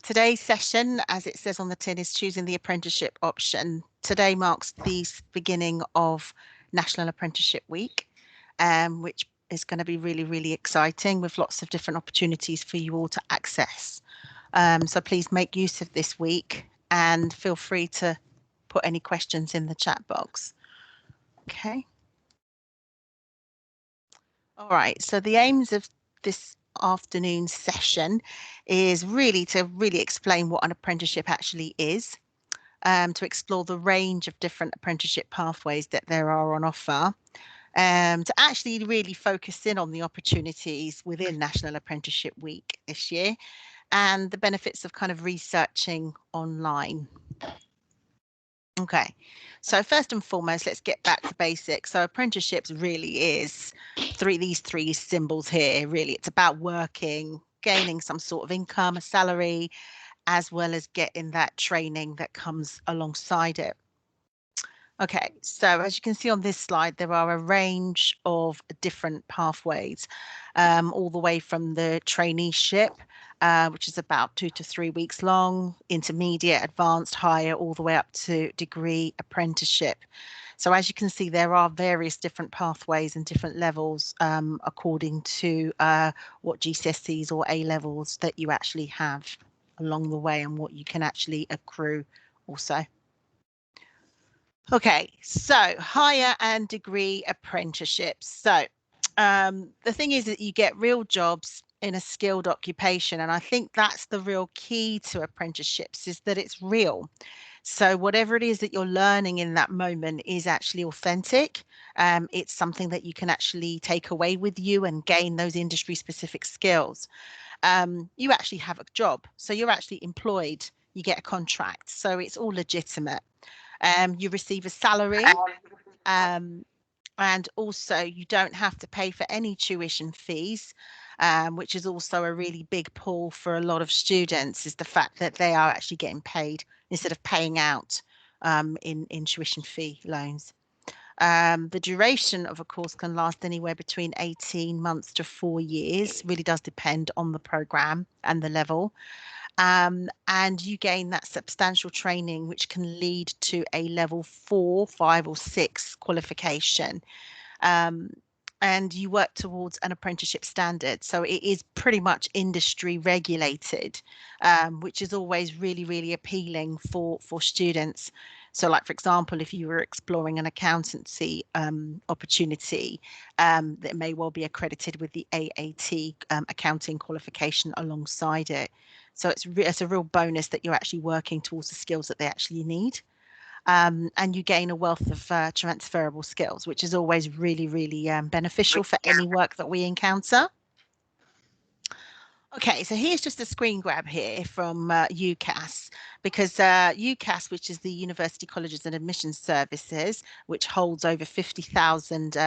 Today's session, as it says on the tin, is choosing the apprenticeship option. Today marks the beginning of National Apprenticeship Week, which is going to be really, really exciting with lots of different opportunities for you all to access. So please make use of this week and feel free to put any questions in the chat box. Okay. All right, so the aims of this afternoon's session is really to explain what an apprenticeship actually is, to explore the range of different apprenticeship pathways that there are on offer, to actually really focus in on the opportunities within National Apprenticeship Week this year and the benefits of kind of researching online. Okay, so first and foremost, let's get back to basics. So apprenticeships really is these three symbols here. Really, it's about working, gaining some sort of income, a salary, as well as getting that training that comes alongside it. Okay, so as you can see on this slide, there are a range of different pathways, all the way from the traineeship, which is about 2 to 3 weeks long, intermediate, advanced, higher, all the way up to degree apprenticeship. So as you can see, there are various different pathways and different levels according to what GCSEs or A levels that you actually have along the way and what you can actually accrue also. Okay, so higher and degree apprenticeships. So the thing is that you get real jobs in a skilled occupation. And I think that's the real key to apprenticeships is that it's real. So whatever it is that you're learning in that moment is actually authentic. It's something that you can actually take away with you and gain those industry specific skills. You actually have a job. So you're actually employed. You get a contract. So it's all legitimate. You receive a salary, and also you don't have to pay for any tuition fees, which is also a really big pull for a lot of students, is the fact that they are actually getting paid instead of paying out in tuition fee loans. The duration of a course can last anywhere between 18 months to 4 years, really does depend on the program and the level. And you gain that substantial training, which can lead to a level 4, 5, or 6 qualification. And you work towards an apprenticeship standard. So it is pretty much industry regulated, which is always really, really appealing for students. So like, for example, if you were exploring an accountancy opportunity, that may well be accredited with the AAT accounting qualification alongside it. So it's a real bonus that you're actually working towards the skills that they actually need. And you gain a wealth of transferable skills, which is always really, really beneficial for any work that we encounter. Okay, so here's just a screen grab here from UCAS, because UCAS, which is the University Colleges and Admissions Services, which holds over 50,000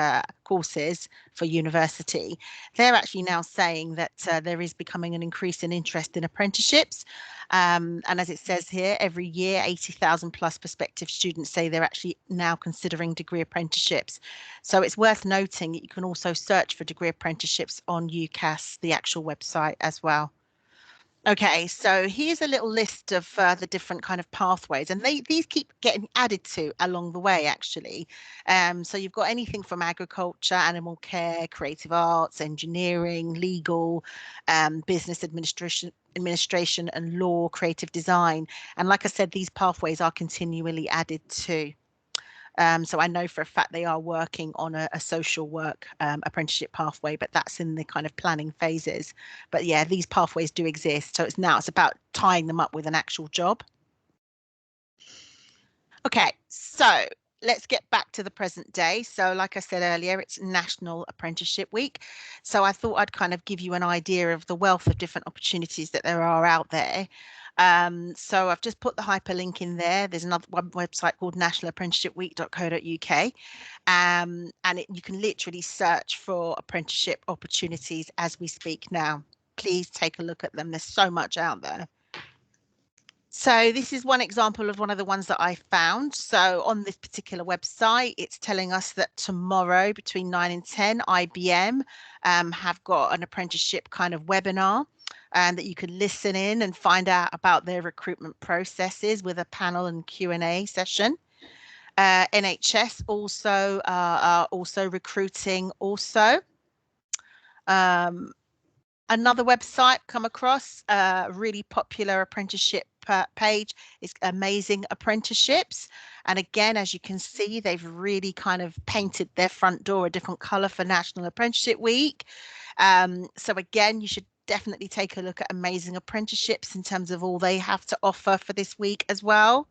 courses for university, they're actually now saying that there is becoming an increase in interest in apprenticeships. And as it says here, every year, 80,000 plus prospective students say they're actually now considering degree apprenticeships. So it's worth noting that you can also search for degree apprenticeships on UCAS, the actual website as well. Okay, so here's a little list of the different kind of pathways, and these keep getting added to along the way, actually. So you've got anything from agriculture, animal care, creative arts, engineering, legal, business administration and law, creative design. And like I said, these pathways are continually added to. So I know for a fact they are working on a social work apprenticeship pathway, but that's in the kind of planning phases. But yeah, these pathways do exist. So it's about tying them up with an actual job. Okay, so let's get back to the present day. So like I said earlier, it's National Apprenticeship Week. So I thought I'd kind of give you an idea of the wealth of different opportunities that there are out there. So I've just put the hyperlink in there. There's another website called nationalapprenticeshipweek.co.uk. And you can literally search for apprenticeship opportunities as we speak now. Please take a look at them. There's so much out there. So this is one example of one of the ones that I found. So on this particular website, it's telling us that tomorrow between 9 and 10, IBM have got an apprenticeship kind of webinar. and that you can listen in and find out about their recruitment processes with a panel and Q&A session. NHS also are also recruiting also. Another website come across, a really popular apprenticeship page is Amazing Apprenticeships. And again, as you can see, they've really kind of painted their front door a different color for National Apprenticeship Week. So again, you should definitely take a look at Amazing Apprenticeships in terms of all they have to offer for this week as well.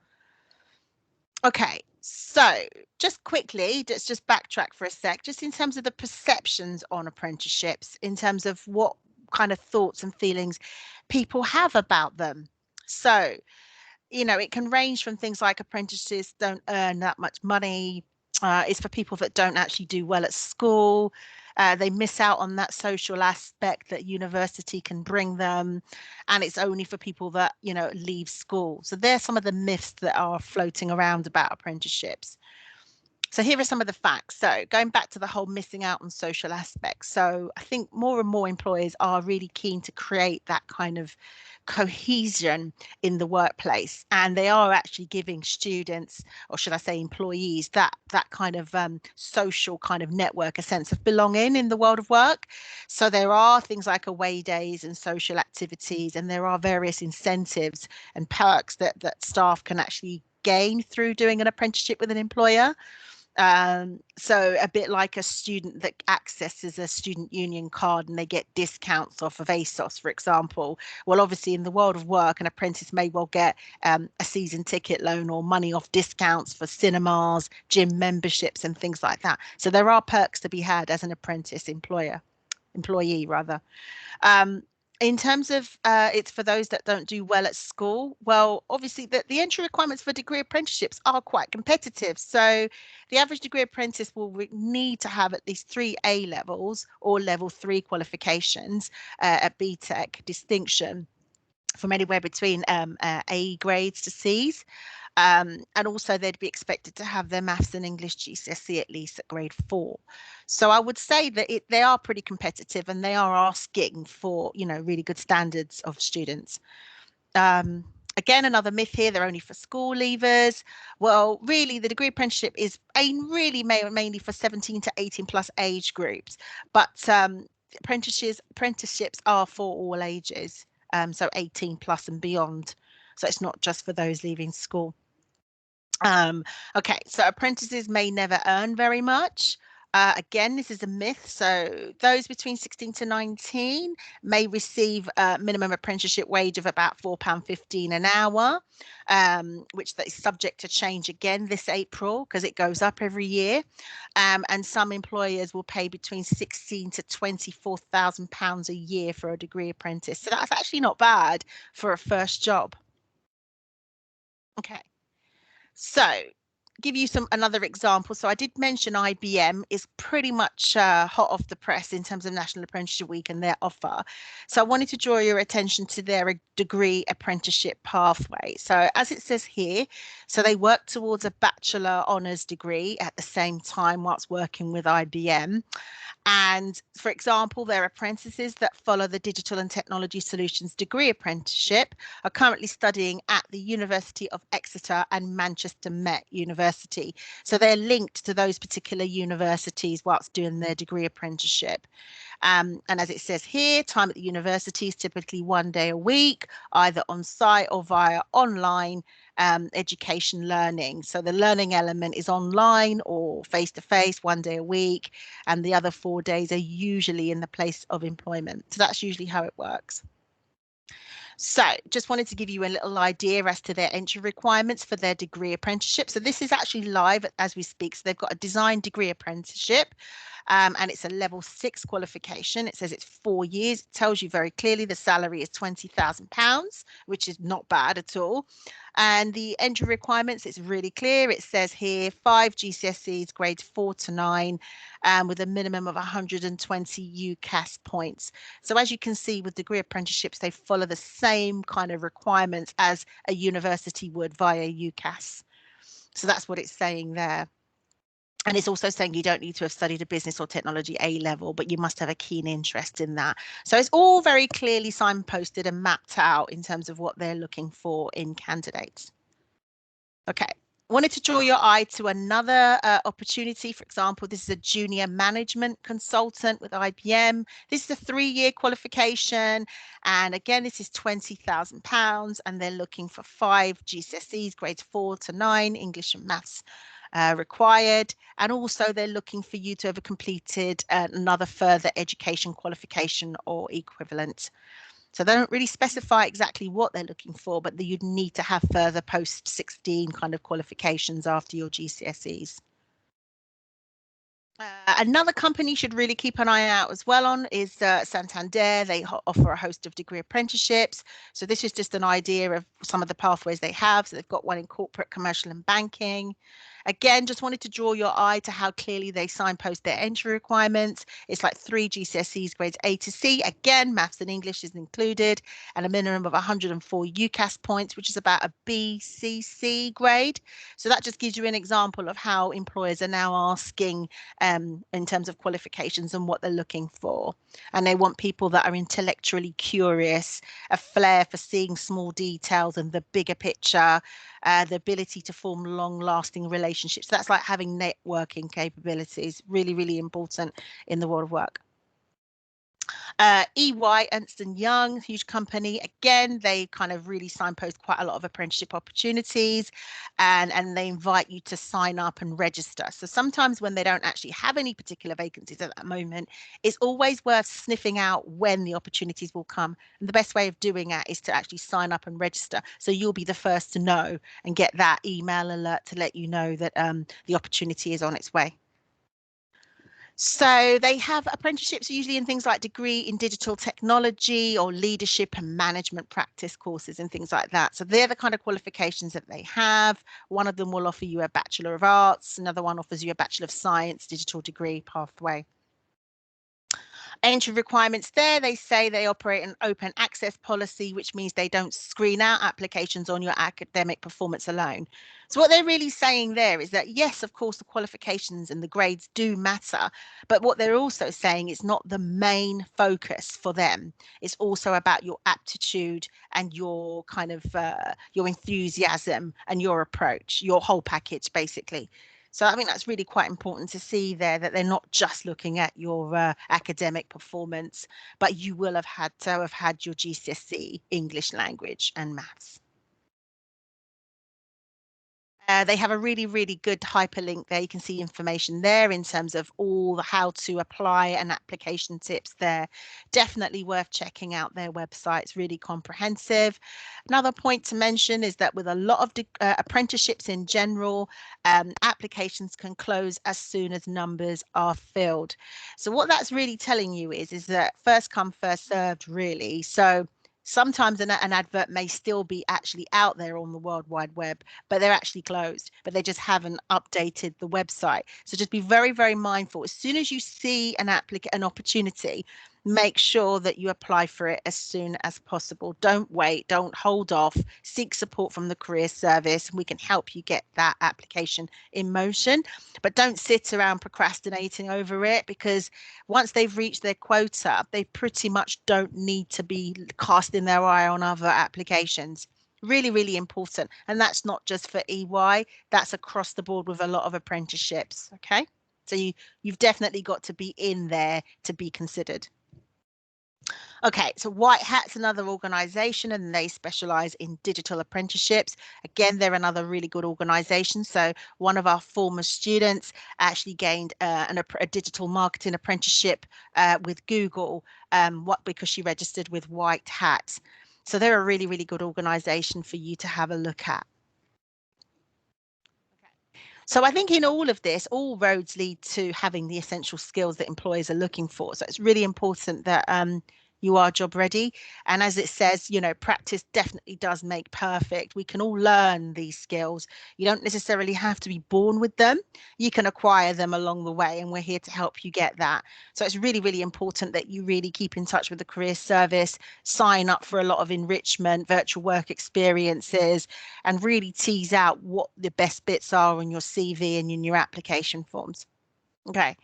Okay, so just quickly, let's just backtrack for a sec, just in terms of the perceptions on apprenticeships, in terms of what kind of thoughts and feelings people have about them. So, you know, it can range from things like apprentices don't earn that much money. It's for people that don't actually do well at school. They miss out on that social aspect that university can bring them. And it's only for people that, you know, leave school. So there's some of the myths that are floating around about apprenticeships. So here are some of the facts. So going back to the whole missing out on social aspects. So I think more and more employers are really keen to create that kind of cohesion in the workplace, and they are actually giving students, or should I say employees, that kind of social kind of network, a sense of belonging in the world of work. So there are things like away days and social activities, and there are various incentives and perks that staff can actually gain through doing an apprenticeship with an employer. So a bit like a student that accesses a student union card and they get discounts off of ASOS, for example. Well, obviously in the world of work, an apprentice may well get a season ticket loan or money off discounts for cinemas, gym memberships and things like that. So there are perks to be had as an apprentice employee rather. Um, in terms of it's for those that don't do well at school, well, obviously the entry requirements for degree apprenticeships are quite competitive. So the average degree apprentice will need to have at least 3 A levels or level 3 qualifications at BTEC distinction from anywhere between A grades to C's. And also they'd be expected to have their maths and English GCSE at least at grade 4. So I would say that they are pretty competitive and they are asking for, you know, really good standards of students. Again, another myth here, they're only for school leavers. Well, really, the degree apprenticeship is really mainly for 17 to 18 plus age groups, but apprenticeships are for all ages, so 18 plus and beyond. So it's not just for those leaving school. Okay, so apprentices may never earn very much. Again, this is a myth. So those between 16 to 19 may receive a minimum apprenticeship wage of about £4.15 an hour, which is subject to change again this April because it goes up every year. And some employers will pay between 16 to £24,000 a year for a degree apprentice. So that's actually not bad for a first job. Okay. So give you another example. So I did mention IBM is pretty much hot off the press in terms of National Apprenticeship Week and their offer. So I wanted to draw your attention to their degree apprenticeship pathway. So as it says here, so they work towards a bachelor honours degree at the same time whilst working with IBM. And for example, their apprentices that follow the Digital and Technology Solutions degree apprenticeship are currently studying at the University of Exeter and Manchester Met University. So they're linked to those particular universities whilst doing their degree apprenticeship. And as it says here, time at the university is typically 1 day a week, either on site or via online education learning. So the learning element is online or face to face 1 day a week, and the other 4 days are usually in the place of employment. So that's usually how it works. So just wanted to give you a little idea as to their entry requirements for their degree apprenticeship. So this is actually live as we speak. So they've got a design degree apprenticeship. And it's a level 6 qualification. It says it's 4 years. It tells you very clearly the salary is £20,000, which is not bad at all. And the entry requirements, it's really clear. It says here 5 GCSEs, grades 4 to 9, with a minimum of 120 UCAS points. So as you can see with degree apprenticeships, they follow the same kind of requirements as a university would via UCAS. So that's what it's saying there. And it's also saying you don't need to have studied a business or technology A level, but you must have a keen interest in that. So it's all very clearly signposted and mapped out in terms of what they're looking for in candidates. Okay. Wanted to draw your eye to another opportunity. For example, this is a junior management consultant with IBM. This is a 3-year qualification. And again, this is £20,000 and they're looking for 5 GCSEs, grades 4 to 9, English and maths required. And also they're looking for you to have completed another further education qualification or equivalent. So they don't really specify exactly what they're looking for, but you'd need to have further post 16 kind of qualifications after your GCSEs. Another company should really keep an eye out as well on is Santander. They offer a host of degree apprenticeships. So this is just an idea of some of the pathways they have. So they've got one in corporate, commercial and banking. Again, just wanted to draw your eye to how clearly they signpost their entry requirements. It's like 3 GCSEs grades A to C. Again, maths and English is included, and a minimum of 104 UCAS points, which is about a BCC grade. So that just gives you an example of how employers are now asking in terms of qualifications and what they're looking for. And they want people that are intellectually curious, a flair for seeing small details and the bigger picture, the ability to form long-lasting relationships. That's like having networking capabilities, really, really important in the world of work. EY, Ernst & Young, huge company. Again, they kind of really signpost quite a lot of apprenticeship opportunities and they invite you to sign up and register. So sometimes when they don't actually have any particular vacancies at that moment, it's always worth sniffing out when the opportunities will come. And the best way of doing that is to actually sign up and register. So you'll be the first to know and get that email alert to let you know that the opportunity is on its way. So they have apprenticeships usually in things like degree in digital technology or leadership and management practice courses and things like that. So they're the kind of qualifications that they have. One of them will offer you a Bachelor of Arts. Another one offers you a Bachelor of Science digital degree pathway. Entry requirements there, they say they operate an open access policy, which means they don't screen out applications on your academic performance alone. So what they're really saying there is that, yes, of course, the qualifications and the grades do matter, but what they're also saying is not the main focus for them. It's also about your aptitude and your kind of your enthusiasm and your approach, your whole package, basically. So I think that's really quite important to see there that they're not just looking at your academic performance, but you will have had to have had your GCSE English language and maths. They have a really, really good hyperlink there. You can see information there in terms of all the how to apply and application tips there. Definitely worth checking out their website. It's really comprehensive. Another point to mention is that with a lot of apprenticeships in general, applications can close as soon as numbers are filled. So what that's really telling you is that first come, first served, really. So sometimes an advert may still be actually out there on the World Wide Web, but they're actually closed, but they just haven't updated the website. So just be very, very mindful. As soon as you see an opportunity, make sure that you apply for it as soon as possible. Don't wait, don't hold off, seek support from the career service and we can help you get that application in motion. But don't sit around procrastinating over it, because once they've reached their quota, they pretty much don't need to be casting their eye on other applications. Really, really important. And that's not just for EY, that's across the board with a lot of apprenticeships. Okay. So you've definitely got to be in there to be considered. Okay, so White Hat's another organization and they specialize in digital apprenticeships. Again, they're another really good organization. So one of our former students actually gained a digital marketing apprenticeship with Google because she registered with White Hat. So they're a really, really good organization for you to have a look at. So I think in all of this, all roads lead to having the essential skills that employers are looking for. So it's really important that you are job ready. And as it says, practice definitely does make perfect. We can all learn these skills. You don't necessarily have to be born with them. You can acquire them along the way, and we're here to help you get that. So it's really, really important that you really keep in touch with the career service, sign up for a lot of enrichment, virtual work experiences, and really tease out what the best bits are on your CV and in your application forms. Okay.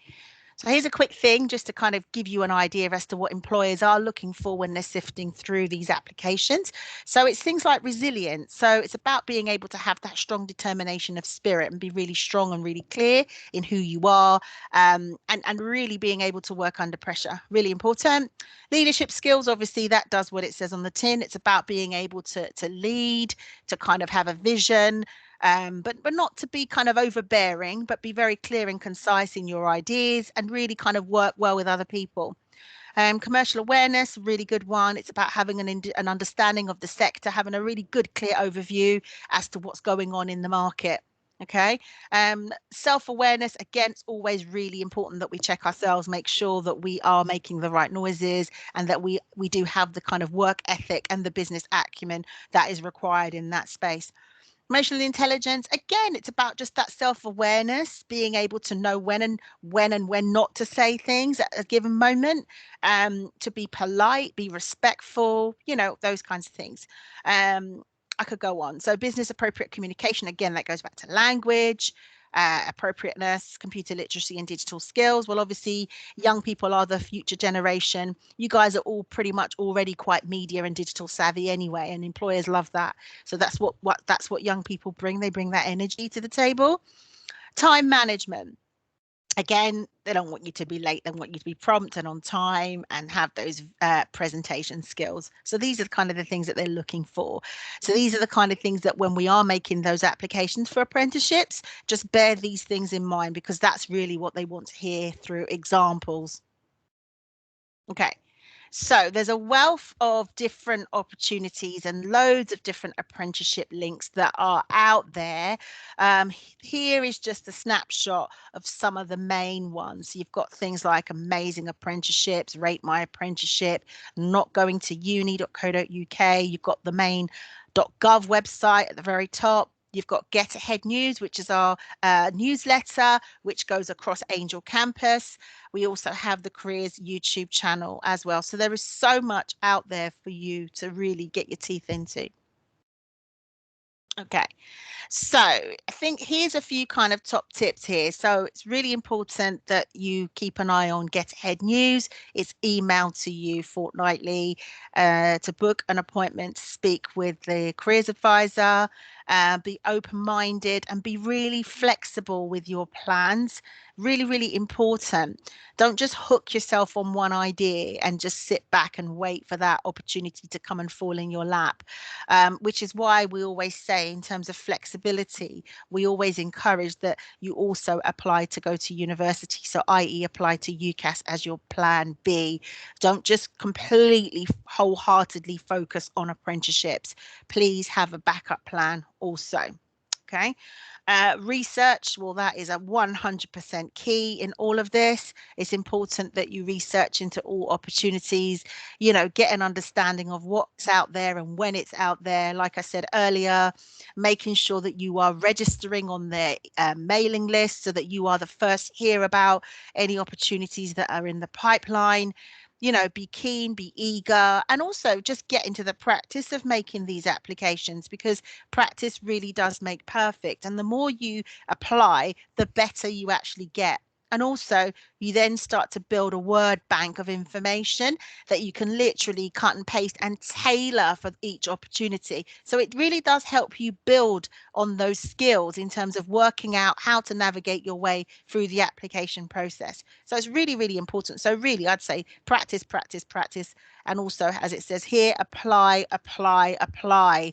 So here's a quick thing just to kind of give you an idea as to what employers are looking for when they're sifting through these applications. So it's things like resilience. So it's about being able to have that strong determination of spirit and be really strong and really clear in who you are, and really being able to work under pressure. Really important. Leadership skills, obviously, that does what it says on the tin. It's about being able to lead, to kind of have a vision, but not to be kind of overbearing, but be very clear and concise in your ideas and really kind of work well with other people. Commercial awareness, really good one. It's about having an understanding of the sector, having a really good, clear overview as to what's going on in the market. Okay. Self-awareness, again, it's always really important that we check ourselves, make sure that we are making the right noises and that we do have the kind of work ethic and the business acumen that is required in that space. Emotional intelligence, again, it's about just that self-awareness, being able to know when not to say things at a given moment, to be polite, be respectful, those kinds of things. I could go on. So business appropriate communication, again, that goes back to language, appropriateness, computer literacy, and digital skills. Well, obviously, young people are the future generation. You guys are all pretty much already quite media and digital savvy anyway, and employers love that. So that's what young people bring. They bring that energy to the table. Time management. Again, they don't want you to be late. They want you to be prompt and on time and have those presentation skills. So these are kind of the things that they're looking for. So these are the kind of things that when we are making those applications for apprenticeships, just bear these things in mind, because that's really what they want to hear through examples. Okay. So there's a wealth of different opportunities and loads of different apprenticeship links that are out there. Here is just a snapshot of some of the main ones. You've got things like Amazing Apprenticeships, Rate My Apprenticeship, Not Going to Uni.co.uk. You've got the main .gov website at the very top. You've got Get Ahead News, which is our newsletter, which goes across Angel Campus. We also have the Careers YouTube channel as well. So there is so much out there for you to really get your teeth into. Okay. So I think here's a few kind of top tips here. So it's really important that you keep an eye on Get Ahead News. It's emailed to you fortnightly to book an appointment to speak with the careers advisor. Be open-minded and be really flexible with your plans. Really, really important. Don't just hook yourself on one idea and just sit back and wait for that opportunity to come and fall in your lap, which is why we always say, in terms of flexibility, we always encourage that you also apply to go to university. So, i.e., apply to UCAS as your plan B. Don't just completely wholeheartedly focus on apprenticeships. Please have a backup plan also. Okay. Research, well, that is a 100% key in all of this. It's important that you research into all opportunities, get an understanding of what's out there and when it's out there. Like I said earlier, making sure that you are registering on their mailing list so that you are the first to hear about any opportunities that are in the pipeline. Be keen, be eager, and also just get into the practice of making these applications, because practice really does make perfect. And the more you apply, the better you actually get. And also, you then start to build a word bank of information that you can literally cut and paste and tailor for each opportunity. So it really does help you build on those skills in terms of working out how to navigate your way through the application process. So it's really, really important. So really, I'd say practice, practice, practice. And also, as it says here, apply, apply, apply.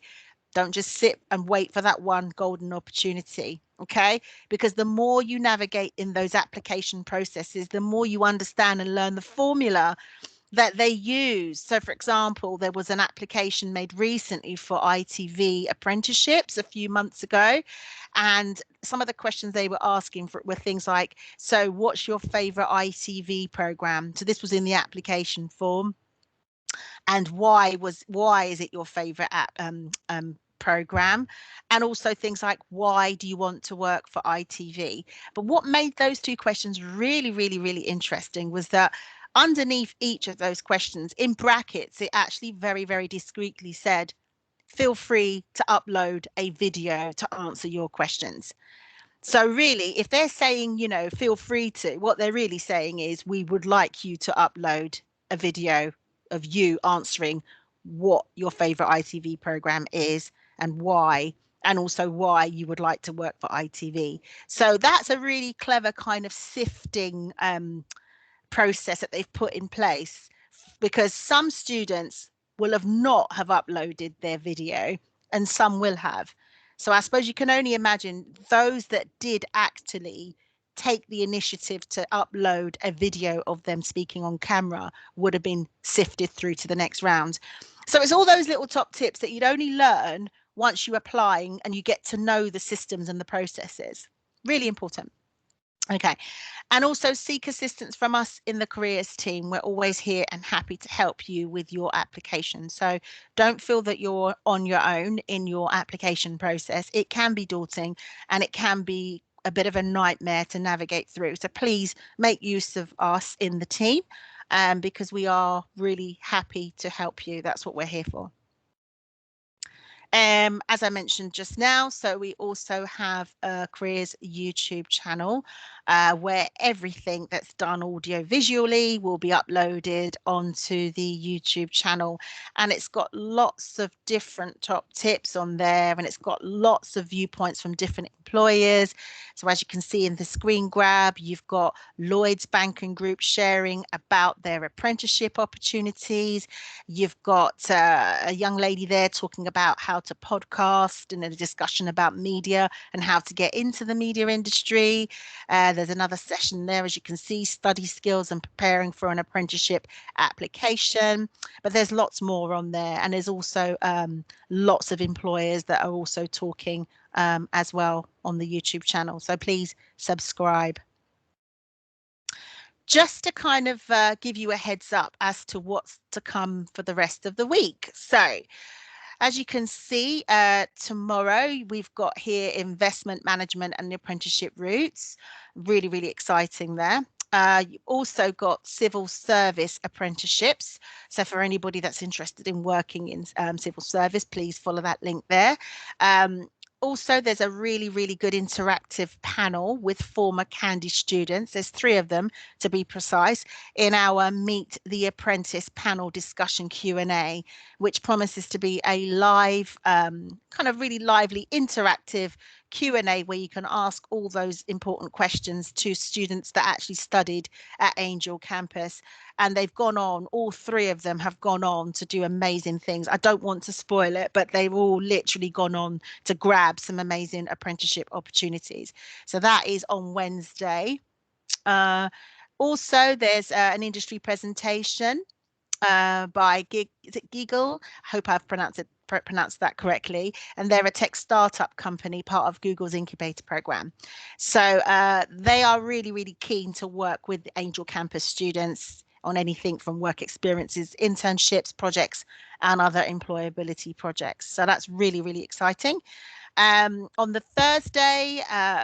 Don't just sit and wait for that one golden opportunity. Okay. Because the more you navigate in those application processes, the more you understand and learn the formula that they use. So, for example, there was an application made recently for ITV apprenticeships a few months ago. And some of the questions they were asking for were things like, so what's your favorite ITV program? So this was in the application form. and why is it your favorite program, and also things like why do you want to work for ITV. But what made those two questions really, really, really interesting was that underneath each of those questions, in brackets, it actually very, very discreetly said, feel free to upload a video to answer your questions. So really, if they're saying, feel free to, what they're really saying is, we would like you to upload a video of you answering what your favorite ITV program is and why, and also why you would like to work for ITV. So that's a really clever kind of sifting process that they've put in place, because some students will have not have uploaded their video and some will have. So I suppose you can only imagine those that did actually take the initiative to upload a video of them speaking on camera would have been sifted through to the next round. So it's all those little top tips that you'd only learn once you apply and you get to know the systems and the processes. Really important. Okay. And also seek assistance from us in the careers team. We're always here and happy to help you with your application. So don't feel that you're on your own in your application process. It can be daunting and it can be a bit of a nightmare to navigate through. So please make use of us in the team, because we are really happy to help you. That's what we're here for. As I mentioned just now, so we also have a careers YouTube channel where everything that's done audio visually will be uploaded onto the YouTube channel, and it's got lots of different top tips on there, and it's got lots of viewpoints from different employers. So as you can see in the screen grab, you've got Lloyd's Banking Group sharing about their apprenticeship opportunities. You've got a young lady there talking about how to podcast and a discussion about media and how to get into the media industry. There's another session there, as you can see, study skills and preparing for an apprenticeship application. But there's lots more on there. And there's also lots of employers that are also talking as well on the YouTube channel. So please subscribe. Just to kind of give you a heads up as to what's to come for the rest of the week. So as you can see, tomorrow we've got here investment management and the apprenticeship routes. Really, really exciting there. You've also got civil service apprenticeships. So for anybody that's interested in working in civil service, please follow that link there. Also, there's a really, really good interactive panel with former Candy students. There's 3 of them, to be precise, in our Meet the Apprentice panel discussion Q&A, which promises to be a live, kind of really lively, interactive Q&A where you can ask all those important questions to students that actually studied at Angel campus. And they've gone on, all 3 of them have gone on to do amazing things. I don't want to spoil it, but they've all literally gone on to grab some amazing apprenticeship opportunities. So that is on Wednesday. Also, there's an industry presentation by is it Giggle? I hope I've pronounced that correctly. And they're a tech startup company, part of Google's incubator program. So they are really, really keen to work with Angel Campus students on anything from work experiences, internships, projects, and other employability projects. So that's really, really exciting. On the Thursday,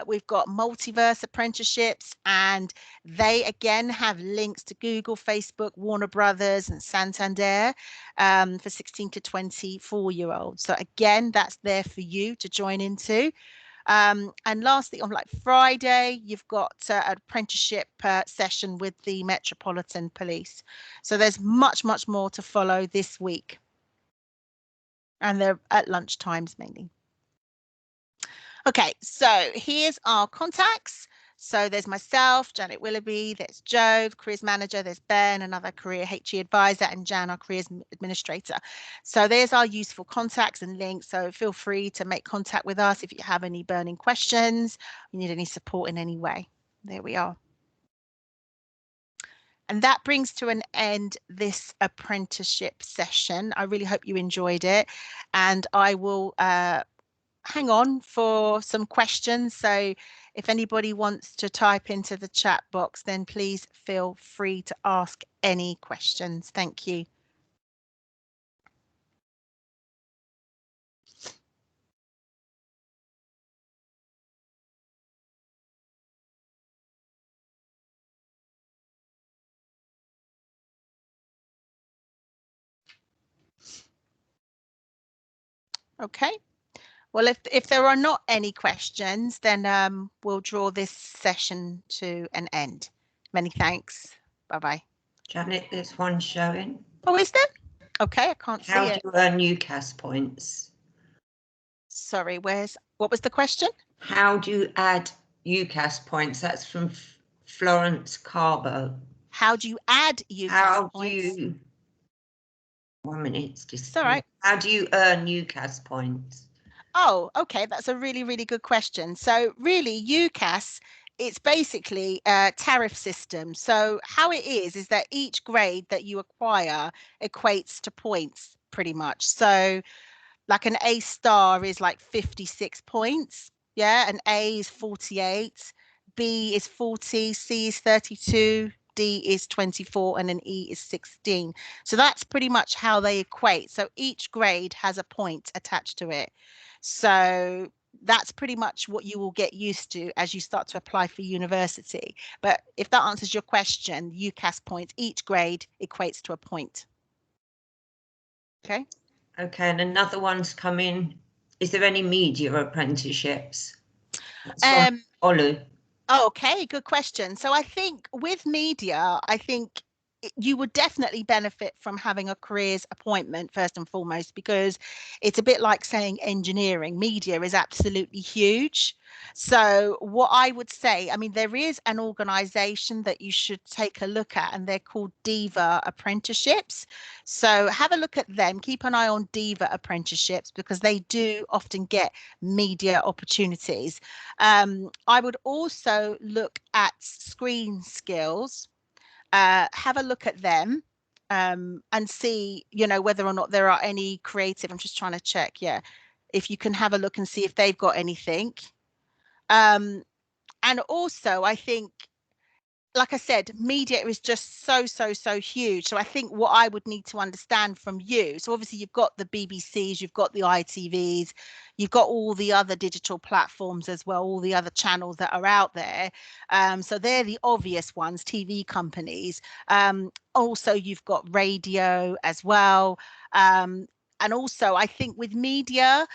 we've got multiverse apprenticeships, and they again have links to Google, Facebook, Warner Brothers, and Santander for 16 to 24-year-olds. So again, that's there for you to join into. And lastly, on like Friday, you've got an apprenticeship session with the Metropolitan Police. So there's much, much more to follow this week. And they're at lunch times mainly. Okay, so here's our contacts. So there's myself, Janet Willoughby, there's Joe, the careers manager, there's Ben, another career HE advisor, and Jan, our careers administrator. So there's our useful contacts and links. So feel free to make contact with us if you have any burning questions, you need any support in any way. There we are. And that brings to an end this apprenticeship session. I really hope you enjoyed it, and I will hang on for some questions. So if anybody wants to type into the chat box, then please feel free to ask any questions. Thank you. Okay. Well, if there are not any questions, then we'll draw this session to an end. Many thanks. Bye-bye. Janet, there's one showing. Oh, is there? Okay, I can't see How it. do you earn UCAS points? Sorry, what was the question? How do you add UCAS points? That's from Florence Carbo. How do you add UCAS How points? do you... 1 minute, It's all right. how do you earn UCAS points? Oh, okay, that's a really, really good question. So really, UCAS, it's basically a tariff system. So how it is that each grade that you acquire equates to points pretty much. So like an A star is like 56 points. Yeah, an A is 48, B is 40, C is 32, D is 24, and an E is 16. So that's pretty much how they equate. So each grade has a point attached to it. So that's pretty much what you will get used to as you start to apply for university. But if that answers your question, UCAS points, each grade equates to a point. Okay. Okay, and another one's come in. Is there any media apprenticeships? That's from Olu. Oh, okay, good question. So I think with media, I think you would definitely benefit from having a careers appointment first and foremost, because it's a bit like saying engineering. Media is absolutely huge. So what I would say, I mean, there is an organization that you should take a look at, and they're called Diva Apprenticeships. So have a look at them. Keep an eye on Diva Apprenticeships because they do often get media opportunities. I would also look at screen skills, have a look at them, and see, whether or not there are any creative. I'm just trying to check. Yeah. If you can have a look and see if they've got anything. Um, and also, I think, like I said, media is just so huge. So I think what I would need to understand from you, so obviously you've got the BBCs, you've got the ITVs, you've got all the other digital platforms as well, all the other channels that are out there. So they're the obvious ones, TV companies. Also, you've got radio as well. And also, I think with media,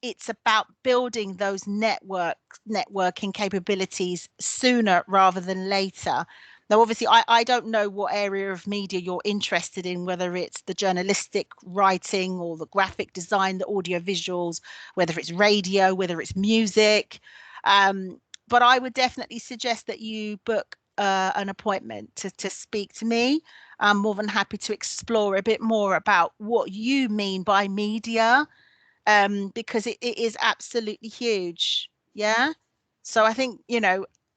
it's about building those networking capabilities sooner rather than later. Now, obviously, I don't know what area of media you're interested in, whether it's the journalistic writing or the graphic design, the audio visuals, whether it's radio, whether it's music. But I would definitely suggest that you book an appointment to speak to me. I'm more than happy to explore a bit more about what you mean by media, because it is absolutely huge. Yeah. So I think,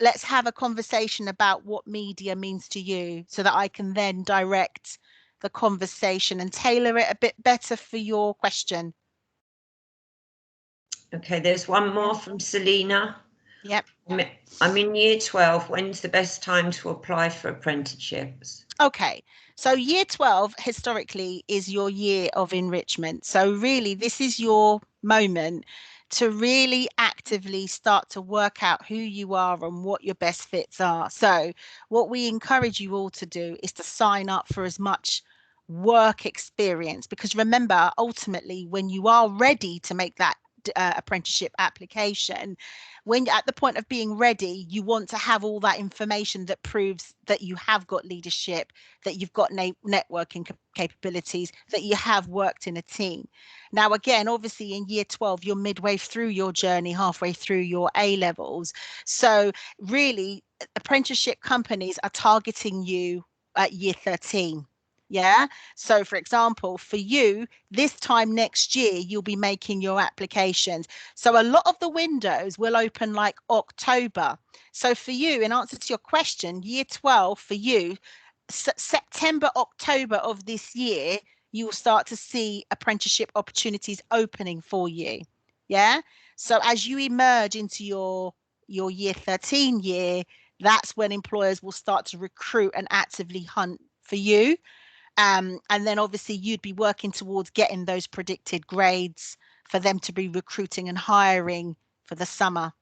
let's have a conversation about what media means to you so that I can then direct the conversation and tailor it a bit better for your question. Okay, there's one more from Selena. Yep. I'm in year 12. When's the best time to apply for apprenticeships? Okay, so year 12 historically is your year of enrichment. So really, this is your moment to really actively start to work out who you are and what your best fits are. So what we encourage you all to do is to sign up for as much work experience, because remember, ultimately, when you are ready to make that apprenticeship application, when at the point of being ready, you want to have all that information that proves that you have got leadership, that you've got networking capabilities, that you have worked in a team. Now, again, obviously in year 12, you're midway through your journey, halfway through your A levels. So really, apprenticeship companies are targeting you at year 13. Yeah. So, for example, for you, this time next year, you'll be making your applications. So, a lot of the windows will open like October. So, for you, in answer to your question, year 12 for you, September, October of this year, you will start to see apprenticeship opportunities opening for you. Yeah. So, as you emerge into your year 13 year, that's when employers will start to recruit and actively hunt for you. And then obviously you'd be working towards getting those predicted grades for them to be recruiting and hiring for the summer.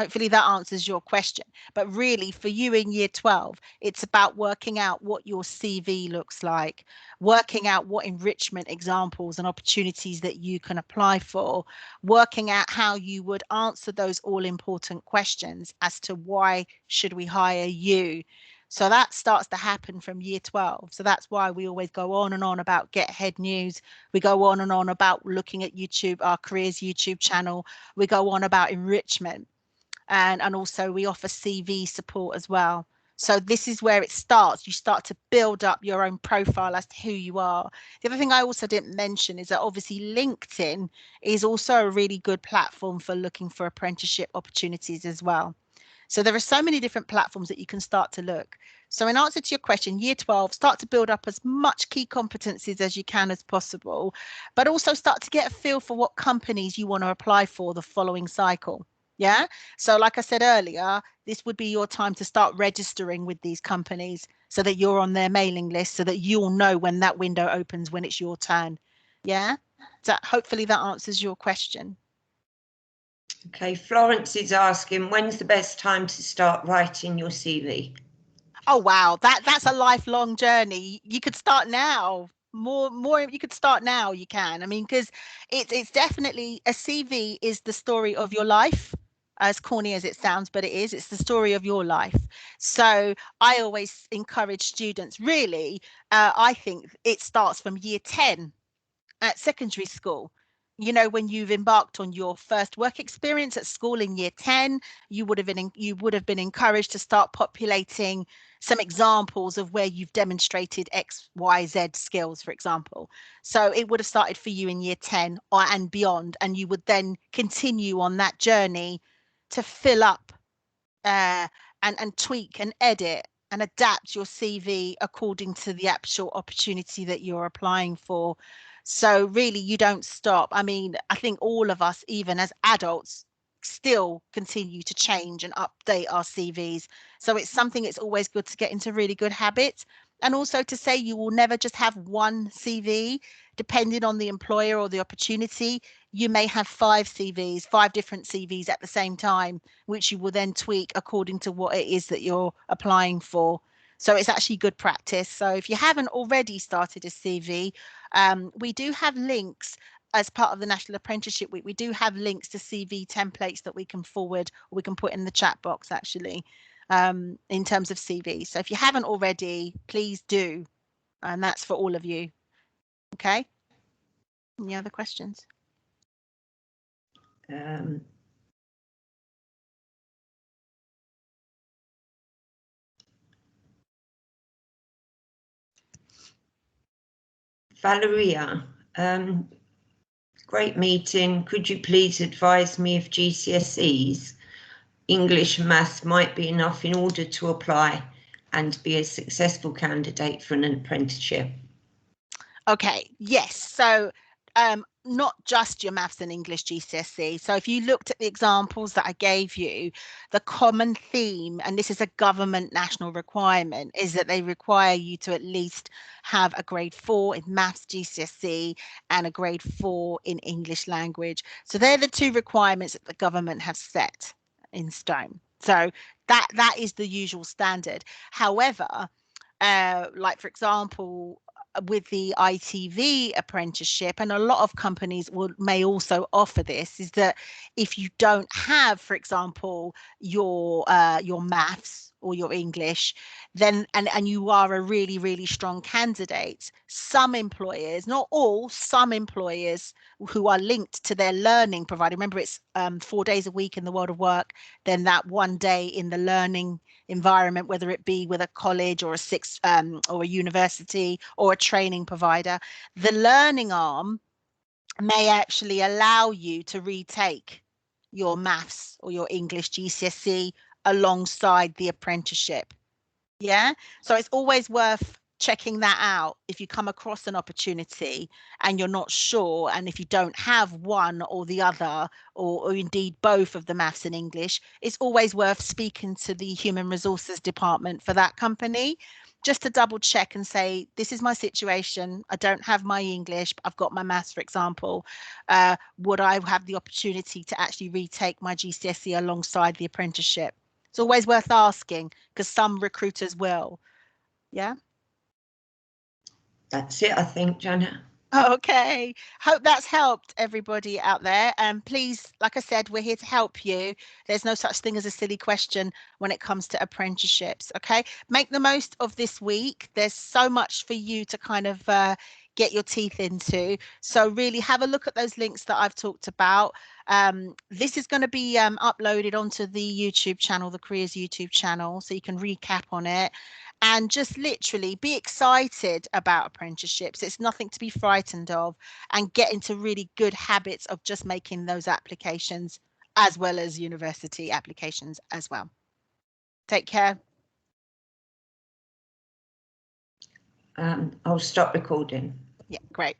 Hopefully that answers your question. But really, for you in year 12, it's about working out what your CV looks like, working out what enrichment examples and opportunities that you can apply for, working out how you would answer those all important questions as to why should we hire you. So that starts to happen from year 12. So that's why we always go on and on about Get Ahead News. We go on and on about looking at YouTube, our careers YouTube channel. We go on about enrichment, and also we offer CV support as well. So this is where it starts. You start to build up your own profile as to who you are. The other thing I also didn't mention is that obviously LinkedIn is also a really good platform for looking for apprenticeship opportunities as well. So there are so many different platforms that you can start to look. So in answer to your question, year 12, start to build up as much key competencies as you can as possible, but also start to get a feel for what companies you want to apply for the following cycle. Yeah. So like I said earlier, this would be your time to start registering with these companies so that you're on their mailing list so that you'll know when that window opens, when it's your turn. Yeah. So hopefully that answers your question. Okay, Florence is asking, when's the best time to start writing your CV? Oh wow, that's a lifelong journey. You could start now. More you could start now, you can. I mean, because it's definitely a CV is the story of your life, as corny as it sounds, but it is. It's the story of your life. So I always encourage students, really, I think it starts from year 10 at secondary school. You know, when you've embarked on your first work experience at school in year 10, you would have been encouraged to start populating some examples of where you've demonstrated XYZ skills, for example. So it would have started for you in year 10 or and beyond, and you would then continue on that journey to fill up uh, and tweak and edit and adapt your CV according to the actual opportunity that you're applying for. So really, you don't stop. I mean, I think all of us, even as adults, still continue to change and update our CVs. So it's something it's always good to get into really good habits. And also to say you will never just have one CV, depending on the employer or the opportunity. You may have five CVs, five different CVs at the same time, which you will then tweak according to what it is that you're applying for. So it's actually good practice. So if you haven't already started a CV, we do have links as part of the National Apprenticeship Week. We do have links to CV templates that we can forward or we can put in the chat box actually, in terms of CV. So if you haven't already, please do. And that's for all of you. Okay. Any other questions? Valeria, great meeting. Could you please advise me if GCSEs, English and Maths might be enough in order to apply and be a successful candidate for an apprenticeship? Okay, yes. So not just your maths and English GCSE. So if you looked at the examples that I gave you, the common theme, and this is a government national requirement, is that they require you to at least have a grade 4 in maths GCSE and a grade 4 in English language. So they're the two requirements that the government have set in stone. So that is the usual standard. However, like for example, with the ITV apprenticeship, and a lot of companies may also offer this, is that if you don't have, for example, your maths or your English, then and you are a really, really strong candidate, some employers, not all, some employers who are linked to their learning provider, remember it's 4 days a week in the world of work, then that one day in the learning environment, whether it be with a college or or a university or a training provider, the learning arm may actually allow you to retake your maths or your English GCSE alongside the apprenticeship. Yeah. So it's always worth checking that out if you come across an opportunity and you're not sure, and if you don't have one or the other, or indeed both of the maths and English, it's always worth speaking to the human resources department for that company, just to double check and say, this is my situation. I don't have my English, but I've got my maths, for example. Would I have the opportunity to actually retake my GCSE alongside the apprenticeship? It's always worth asking, because some recruiters will. Yeah. That's it, I think, Jana. Okay, hope that's helped everybody out there. And please, like I said, we're here to help you. There's no such thing as a silly question when it comes to apprenticeships. Okay, make the most of this week. There's so much for you to kind of get your teeth into. So really have a look at those links that I've talked about. This is going to be uploaded onto the YouTube channel, the Careers YouTube channel, so you can recap on it. And just literally be excited about apprenticeships. It's nothing to be frightened of, and get into really good habits of just making those applications as well as university applications as well. Take care. I'll stop recording. Yeah, great.